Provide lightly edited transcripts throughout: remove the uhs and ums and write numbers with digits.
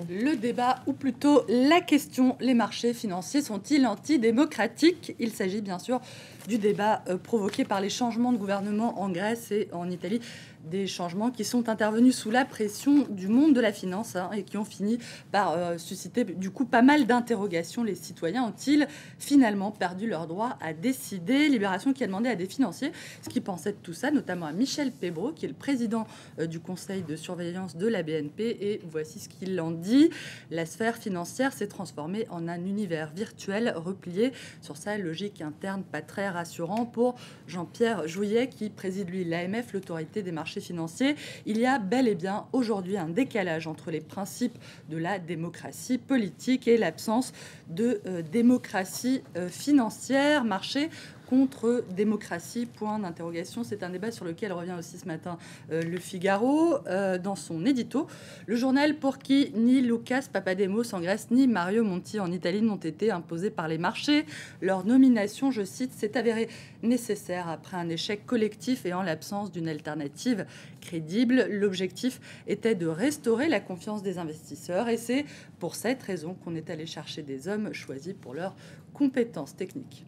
Le débat, ou plutôt la question, les marchés financiers sont-ils antidémocratiques? Il s'agit bien sûr du débat provoqué par les changements de gouvernement en Grèce et en Italie. Des changements qui sont intervenus sous la pression du monde de la finance et qui ont fini par susciter du coup pas mal d'interrogations. Les citoyens ont-ils finalement perdu leur droit à décider? Libération qui a demandé à des financiers ce qu'ils pensaient de tout ça, notamment à Michel Pébreau, qui est le président du conseil de surveillance de la BNP. Et voici ce qu'il en dit. La sphère financière s'est transformée en un univers virtuel replié sur sa logique interne, pas très rassurant pour Jean-Pierre Jouyet, qui préside lui l'AMF, l'autorité des marchés financiers. Il y a bel et bien aujourd'hui un décalage entre les principes de la démocratie politique et l'absence de démocratie financière. Marché contre démocratie, point d'interrogation. C'est un débat sur lequel revient aussi ce matin Le Figaro dans son édito. Le journal pour qui ni Lucas Papademos en Grèce ni Mario Monti en Italie n'ont été imposés par les marchés. Leur nomination, je cite, s'est avérée nécessaire après un échec collectif et en l'absence d'une alternative crédible. L'objectif était de restaurer la confiance des investisseurs et c'est pour cette raison qu'on est allé chercher des hommes choisis pour leurs compétences techniques.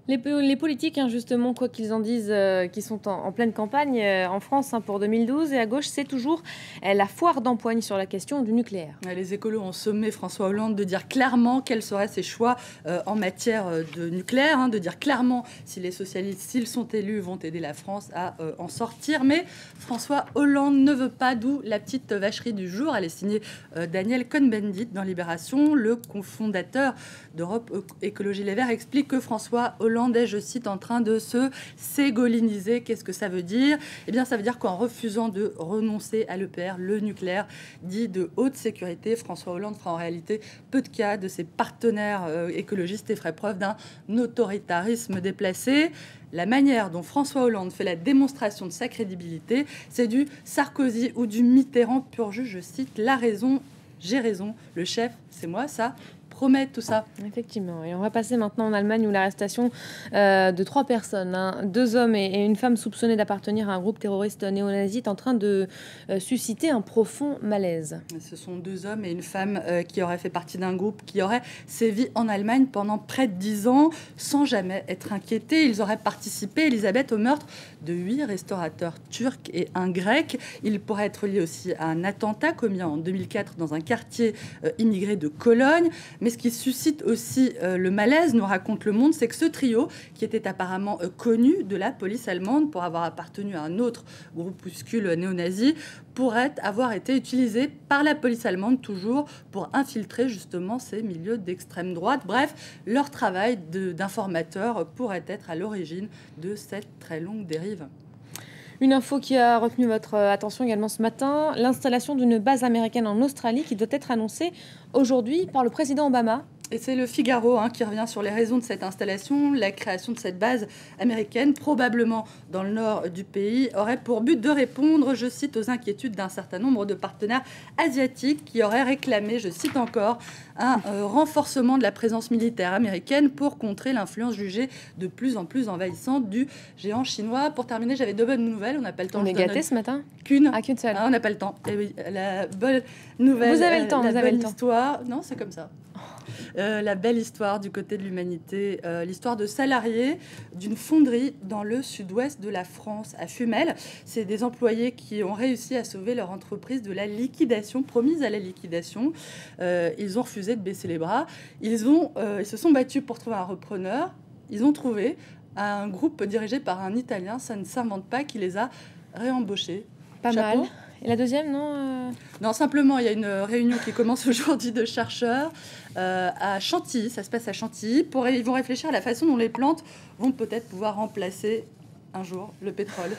Les politiques, justement, quoi qu'ils en disent, qui sont en pleine campagne en France pour 2012, et à gauche, c'est toujours la foire d'empoigne sur la question du nucléaire. Les écolos ont sommé François Hollande de dire clairement quels seraient ses choix en matière de nucléaire, de dire clairement si les socialistes, s'ils sont élus, vont aider la France à en sortir. Mais François Hollande ne veut pas, d'où la petite vacherie du jour. Elle est signée Daniel Cohn-Bendit dans Libération. Le cofondateur d'Europe Écologie Les Verts explique que François Hollande est, je cite, en train de se ségoliniser. Qu'est-ce que ça veut dire? Eh bien, ça veut dire qu'en refusant de renoncer à l'EPR, le nucléaire dit de haute sécurité, François Hollande fera en réalité peu de cas de ses partenaires écologistes et ferait preuve d'un autoritarisme déplacé. La manière dont François Hollande fait la démonstration de sa crédibilité, c'est du Sarkozy ou du Mitterrand pur jus. Je cite, la raison, j'ai raison, le chef, c'est moi, ça promet tout ça. Effectivement. Et on va passer maintenant en Allemagne où l'arrestation de 3 personnes, 2 hommes et une femme soupçonnés d'appartenir à un groupe terroriste néo-nazi est en train de susciter un profond malaise. Ce sont 2 hommes et une femme qui auraient fait partie d'un groupe qui aurait sévi en Allemagne pendant près de 10 ans sans jamais être inquiétés. Ils auraient participé, Elisabeth, au meurtre de 8 restaurateurs turcs et un grec. Il pourrait être lié aussi à un attentat commis en 2004 dans un quartier immigré de Cologne. Mais ce qui suscite aussi le malaise, nous raconte Le Monde, c'est que ce trio, qui était apparemment connu de la police allemande pour avoir appartenu à un autre groupuscule néo-nazi, pourrait avoir été utilisé par la police allemande toujours pour infiltrer justement ces milieux d'extrême droite. Bref, leur travail d'informateur pourrait être à l'origine de cette très longue dérive. Une info qui a retenu votre attention également ce matin, l'installation d'une base américaine en Australie qui doit être annoncée aujourd'hui par le président Obama. Et c'est Le Figaro qui revient sur les raisons de cette installation. La création de cette base américaine, probablement dans le nord du pays, aurait pour but de répondre, je cite, aux inquiétudes d'un certain nombre de partenaires asiatiques qui auraient réclamé, je cite encore, un renforcement de la présence militaire américaine pour contrer l'influence jugée de plus en plus envahissante du géant chinois. Pour terminer, j'avais 2 bonnes nouvelles. On n'a pas le temps. On est gâtés ce matin? Qu'une. Ah, qu'une seule. On n'a pas le temps. Et oui, la bonne nouvelle. Vous avez le temps, vous avez le temps. Histoire. Non, c'est comme ça. La belle histoire du côté de l'humanité, l'histoire de salariés d'une fonderie dans le sud-ouest de la France, à Fumel. C'est des employés qui ont réussi à sauver leur entreprise de la liquidation, promise à la liquidation. Ils ont refusé de baisser les bras. Ils se sont battus pour trouver un repreneur. Ils ont trouvé un groupe dirigé par un Italien, ça ne s'invente pas, qui les a réembauchés. Pas mal. Et la deuxième, non Non, simplement, il y a une réunion qui commence aujourd'hui de chercheurs à Chantilly. Ça se passe à Chantilly. Ils vont réfléchir à la façon dont les plantes vont peut-être pouvoir remplacer un jour le pétrole.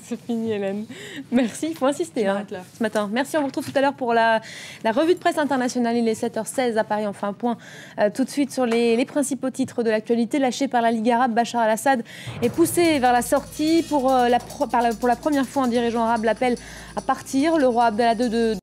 C'est fini, Hélène. Merci, il faut insister ce matin. Merci, on vous retrouve tout à l'heure pour la revue de presse internationale. Il est 7h16 à Paris. On fait un point tout de suite sur les principaux titres de l'actualité. Lâché par la Ligue arabe, Bachar al-Assad est poussé vers la sortie. Pour la première fois, un dirigeant arabe l'appelle à partir. Le roi Abdallah II de